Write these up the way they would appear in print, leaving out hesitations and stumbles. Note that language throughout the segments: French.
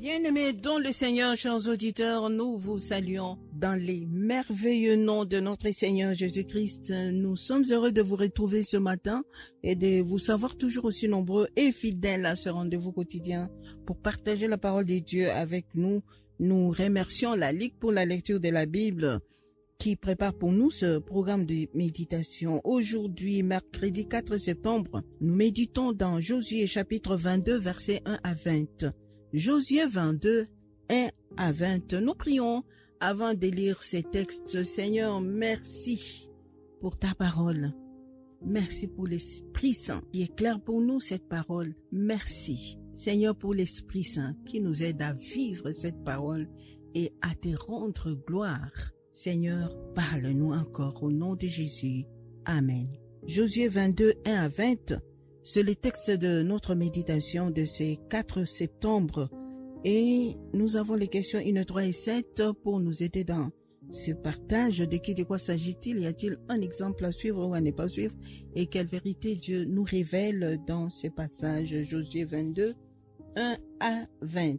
Bien-aimés dans le Seigneur, chers auditeurs, nous vous saluons dans les merveilleux noms de notre Seigneur Jésus-Christ. Nous sommes heureux de vous retrouver ce matin et de vous savoir toujours aussi nombreux et fidèles à ce rendez-vous quotidien pour partager la parole de Dieu avec nous. Nous remercions la Ligue pour la lecture de la Bible qui prépare pour nous ce programme de méditation. Aujourd'hui, mercredi 4 septembre, nous méditons dans Josué chapitre 22, versets 1 à 20. Josué 22, 1 à 20. Nous prions avant de lire ces textes. Seigneur, merci pour ta parole. Merci pour l'Esprit Saint qui éclaire pour nous cette parole. Merci, Seigneur, pour l'Esprit Saint qui nous aide à vivre cette parole et à te rendre gloire. Seigneur, parle-nous encore au nom de Jésus. Amen. Josué 22, 1 à 20. C'est le texte de notre méditation de ce 4 septembre et nous avons les questions 1, 3 et 7 pour nous aider dans ce partage. De quoi s'agit-il? Y a-t-il un exemple à suivre ou à ne pas suivre? Et quelle vérité Dieu nous révèle dans ce passage? Josué 22, 1 à 20.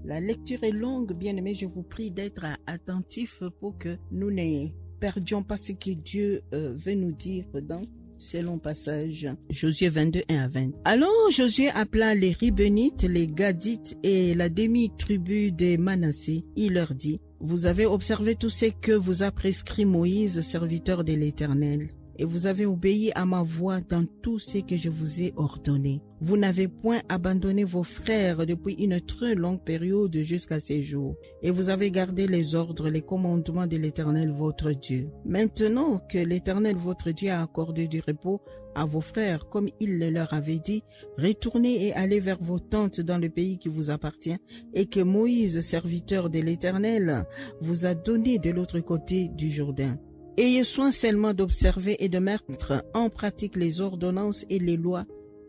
La lecture est longue, bien-aimés, je vous prie d'être attentifs pour que nous ne perdions pas ce que Dieu veut nous dire dans ce long passage. Josué 22, 1 à 20. Alors Josué appela les Ribénites, les Gadites et la demi-tribu des Manassé. Il leur dit: vous avez observé tout ce que vous a prescrit Moïse, serviteur de l'Éternel, et vous avez obéi à ma voix dans tout ce que je vous ai ordonné. Vous n'avez point abandonné vos frères depuis une très longue période jusqu'à ces jours, et vous avez gardé les ordres, les commandements de l'Éternel votre Dieu. Maintenant que l'Éternel votre Dieu a accordé du repos à vos frères, comme il le leur avait dit, retournez et allez vers vos tentes dans le pays qui vous appartient, et que Moïse, serviteur de l'Éternel, vous a donné de l'autre côté du Jourdain. Ayez soin seulement d'observer et de mettre en pratique les ordonnances et les lois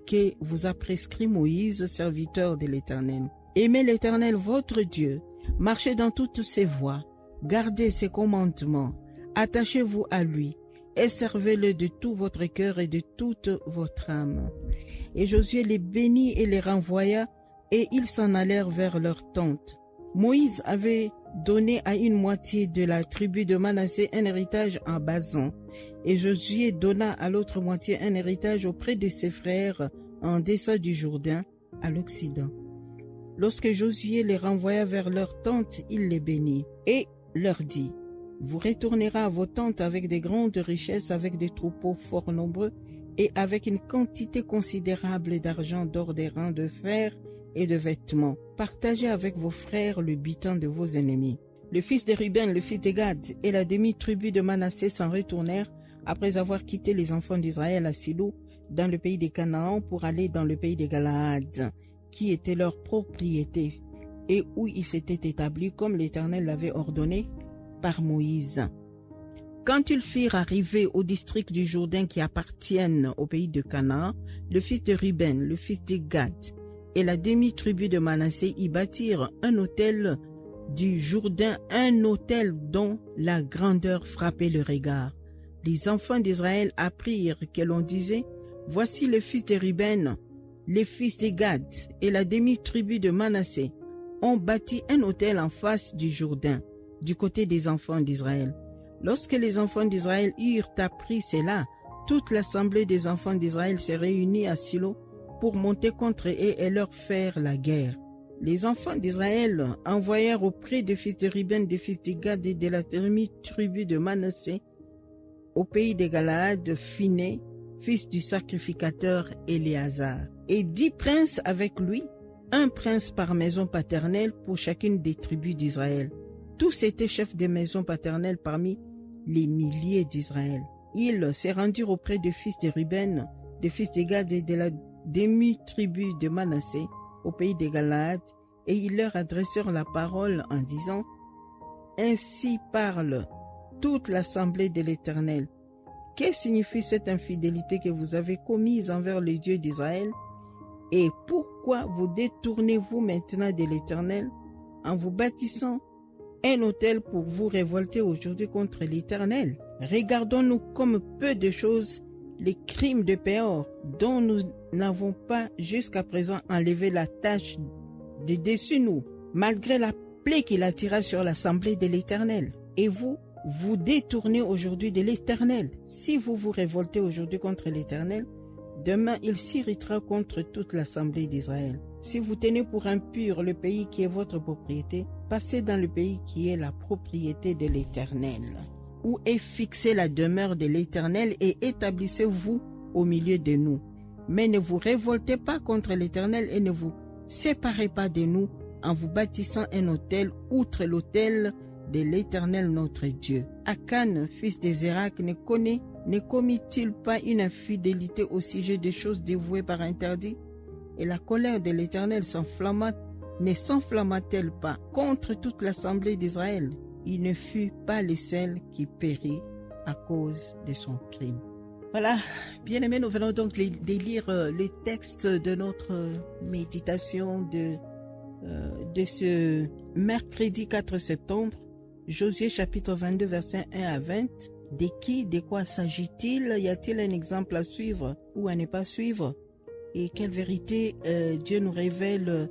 que vous a prescrit Moïse, serviteur de l'Éternel. Aimez l'Éternel votre Dieu, marchez dans toutes ses voies, gardez ses commandements, attachez-vous à lui et servez-le de tout votre cœur et de toute votre âme. Et Josué les bénit et les renvoya, et ils s'en allèrent vers leur tente. Moïse avait donné à une moitié de la tribu de Manassé un héritage en Basan, et Josué donna à l'autre moitié un héritage auprès de ses frères en deçà du Jourdain, à l'Occident. Lorsque Josué les renvoya vers leurs tentes, il les bénit et leur dit: vous retournerez à vos tentes avec de grandes richesses, avec des troupeaux fort nombreux et avec une quantité considérable d'argent, d'or, d'airain, de fer et de vêtements. Partagez avec vos frères le butin de vos ennemis. Le fils de Ruben, le fils de Gad et la demi-tribu de Manassé s'en retournèrent après avoir quitté les enfants d'Israël à Silo, dans le pays des Canaan, pour aller dans le pays des Galaad, qui était leur propriété, et où ils s'étaient établis comme l'Éternel l'avait ordonné par Moïse. Quand ils firent arriver au district du Jourdain qui appartiennent au pays de Canaan, le fils de Ruben, le fils de Gad et la demi-tribu de Manassé y bâtirent un autel du Jourdain, un autel dont la grandeur frappait le regard. Les enfants d'Israël apprirent que l'on disait: voici les fils de Ruben, les fils de Gad et la demi-tribu de Manassé ont bâti un autel en face du Jourdain, du côté des enfants d'Israël. Lorsque les enfants d'Israël eurent appris cela, toute l'assemblée des enfants d'Israël s'est réunie à Silo pour monter contre eux et leur faire la guerre. Les enfants d'Israël envoyèrent auprès des fils de Ruben, des fils de Gad et de la demi-tribu de Manassé, au pays des Galaad, Phiné, fils du sacrificateur Éléazar, et 10 princes avec lui, un prince par maison paternelle pour chacune des tribus d'Israël. Tous étaient chefs de maison paternelle parmi les milliers d'Israël. Ils se rendirent auprès des fils de Ruben, des fils de Gad et de la demi-tribu de Manassé, au pays des Galaad, et ils leur adressèrent la parole en disant: ainsi parle toute l'assemblée de l'Éternel. Que signifie cette infidélité que vous avez commise envers les dieux d'Israël? Et pourquoi vous détournez-vous maintenant de l'Éternel en vous bâtissant un autel pour vous révolter aujourd'hui contre l'Éternel? Regardons-nous comme peu de choses les crimes de Péor, dont nous n'avons pas jusqu'à présent enlevé la tache de dessus nous. malgré la plaie qu'il attira sur l'assemblée de l'Éternel. Et vous, vous détournez aujourd'hui de l'Éternel. Si vous vous révoltez aujourd'hui contre l'Éternel, demain il s'irritera contre toute l'assemblée d'Israël. Si vous tenez pour impur le pays qui est votre propriété, passez dans le pays qui est la propriété de l'Éternel. Où est fixée la demeure de l'Éternel et établissez-vous au milieu de nous. Mais ne vous révoltez pas contre l'Éternel et ne vous séparez pas de nous en vous bâtissant un autel outre l'autel de l'Éternel notre Dieu. Akan, fils de Zérak, ne commit-il pas une infidélité au sujet des choses dévouées par interdit? Et la colère de l'Éternel ne s'enflamma-t-elle pas contre toute l'assemblée d'Israël? Il ne fut pas le seul qui périt à cause de son crime. Voilà, bien-aimés, nous venons donc de lire le texte de notre méditation de ce mercredi 4 septembre, Josué chapitre 22, versets 1 à 20. De quoi s'agit-il? Y a-t-il un exemple à suivre ou à ne pas suivre? Et quelle vérité Dieu nous révèle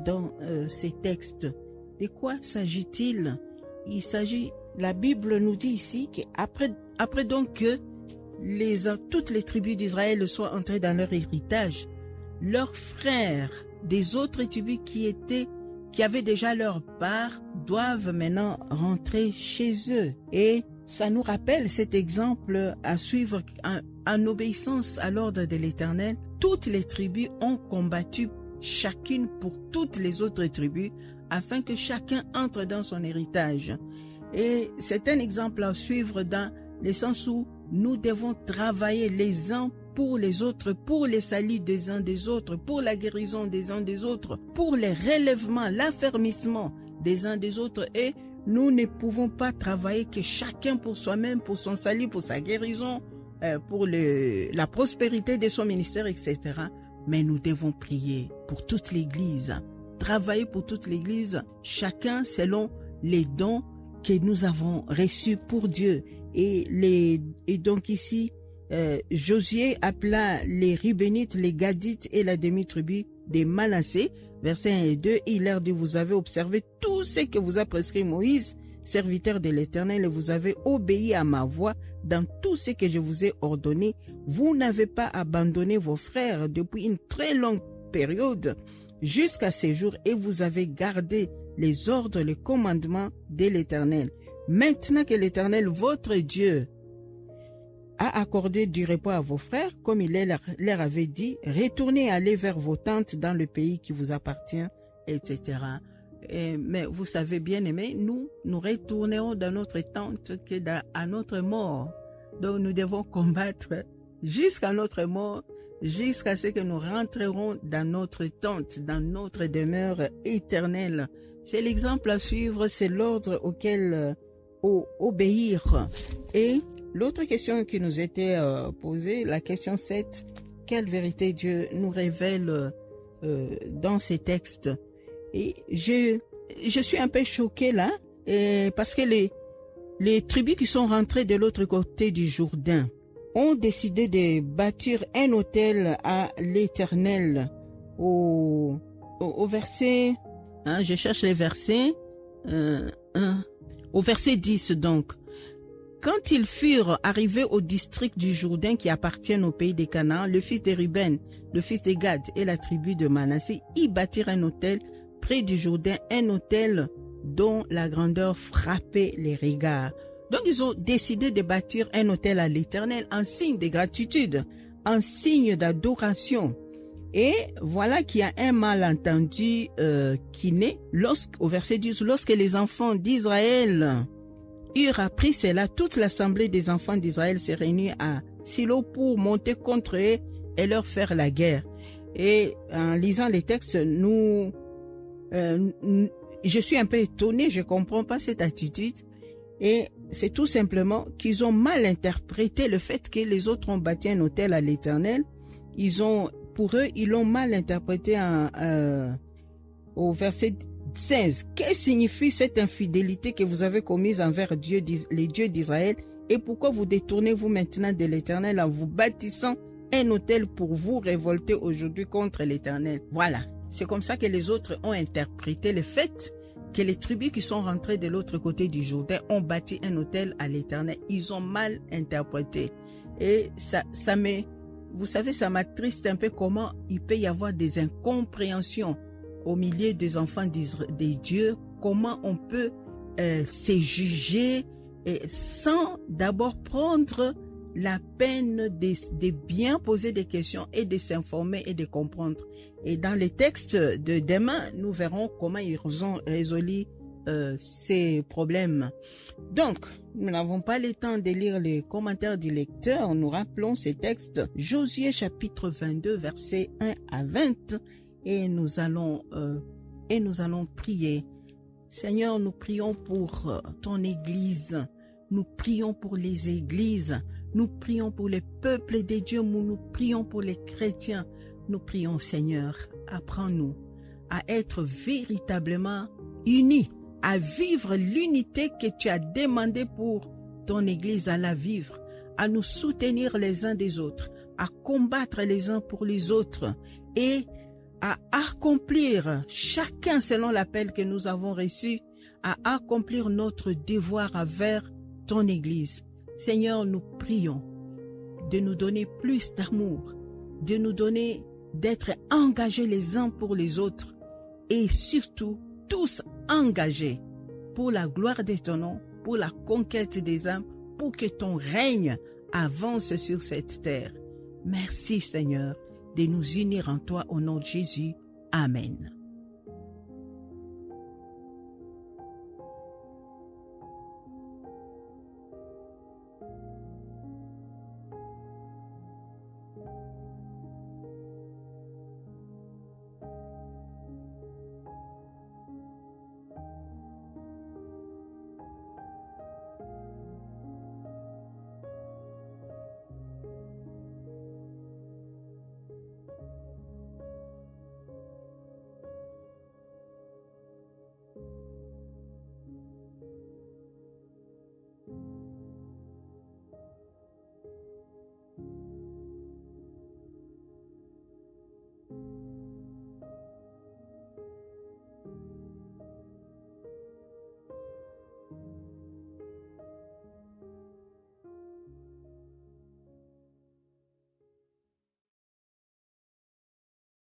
dans ces textes? De quoi s'agit-il? La Bible nous dit ici qu'après donc que toutes les tribus d'Israël soient entrées dans leur héritage, leurs frères des autres tribus qui avaient déjà leur part doivent maintenant rentrer chez eux. Et ça nous rappelle cet exemple à suivre en obéissance à l'ordre de l'Éternel. Toutes les tribus ont combattu chacune pour toutes les autres tribus afin que chacun entre dans son héritage. Et c'est un exemple à suivre dans le sens où nous devons travailler les uns pour les autres, pour les saluts des uns des autres, pour la guérison des uns des autres, pour les relèvements, l'affermissement des uns des autres. Et nous ne pouvons pas travailler que chacun pour soi-même, pour son salut, pour sa guérison, pour la prospérité de son ministère, etc. Mais nous devons prier pour toute l'Église, travailler pour toute l'Église, chacun selon les dons que nous avons reçus pour Dieu. Et donc ici, Josué appela les Rubénites, les Gadites et la demi-tribu des Manassé, versets 1 et 2, et il leur dit, vous avez observé tout ce que vous a prescrit Moïse, serviteur de l'Éternel, et vous avez obéi à ma voix dans tout ce que je vous ai ordonné. Vous n'avez pas abandonné vos frères depuis une très longue période jusqu'à ces jours, et vous avez gardé les ordres, les commandements de l'Éternel. Maintenant que l'Éternel, votre Dieu, a accordé du repos à vos frères, comme il leur avait dit, retournez, allez vers vos tentes dans le pays qui vous appartient, etc. Mais vous savez, bien aimés, nous retournerons dans notre tente à notre mort. Donc nous devons combattre jusqu'à notre mort, jusqu'à ce que nous rentrerons dans notre tente, dans notre demeure éternelle. C'est l'exemple à suivre, c'est l'ordre auquel obéir. Et l'autre question qui nous était posée, la question 7, quelle vérité Dieu nous révèle dans ces textes? Et je suis un peu choquée là, parce que les tribus qui sont rentrées de l'autre côté du Jourdain ont décidé de bâtir un autel à l'Éternel. Au verset, je cherche les versets, au verset 10 donc. Quand ils furent arrivés au district du Jourdain qui appartient au pays des Canaan, le fils de Ruben, le fils de Gad et la tribu de Manassé y bâtirent un autel près du Jourdain, un autel dont la grandeur frappait les regards. Donc ils ont décidé de bâtir un autel à l'Éternel en signe de gratitude, en signe d'adoration. Et voilà qu'il y a un malentendu qui naît au verset 10, lorsque les enfants d'Israël eurent appris cela, toute l'assemblée des enfants d'Israël s'est réunie à Silo pour monter contre eux et leur faire la guerre. Et en lisant les textes, je suis un peu étonné, je ne comprends pas cette attitude. Et c'est tout simplement qu'ils ont mal interprété le fait que les autres ont bâti un autel à l'Éternel. Pour eux, ils l'ont mal interprété au verset 16. Que signifie cette infidélité que vous avez commise envers les dieux d'Israël? Et pourquoi vous détournez-vous maintenant de l'Éternel en vous bâtissant un autel pour vous révolter aujourd'hui contre l'Éternel? Voilà. C'est comme ça que les autres ont interprété le fait que les tribus qui sont rentrées de l'autre côté du Jourdain ont bâti un autel à l'Éternel. Ils ont mal interprété. Et vous savez, ça m'attriste un peu comment il peut y avoir des incompréhensions au milieu des enfants des dieux, comment on peut se juger sans d'abord prendre la peine de bien poser des questions et de s'informer et de comprendre. Et dans les textes de demain, nous verrons comment ils ont résolu ces problèmes. Donc, nous n'avons pas le temps de lire les commentaires du lecteur. Nous rappelons ces textes. Josué chapitre 22, versets 1 à 20. Et nous allons prier. Seigneur, nous prions pour ton Église. Nous prions pour les églises. Nous prions pour les peuples des dieux. Nous prions pour les chrétiens. Nous prions, Seigneur, apprends-nous à être véritablement unis, à vivre l'unité que tu as demandé pour ton Église à la vivre, à nous soutenir les uns des autres, à combattre les uns pour les autres et à accomplir, chacun selon l'appel que nous avons reçu, à accomplir notre devoir envers ton Église. Seigneur, nous prions de nous donner plus d'amour, de nous donner d'être engagés les uns pour les autres et surtout tous engagés pour la gloire de ton nom, pour la conquête des âmes, pour que ton règne avance sur cette terre. Merci Seigneur de nous unir en toi au nom de Jésus. Amen.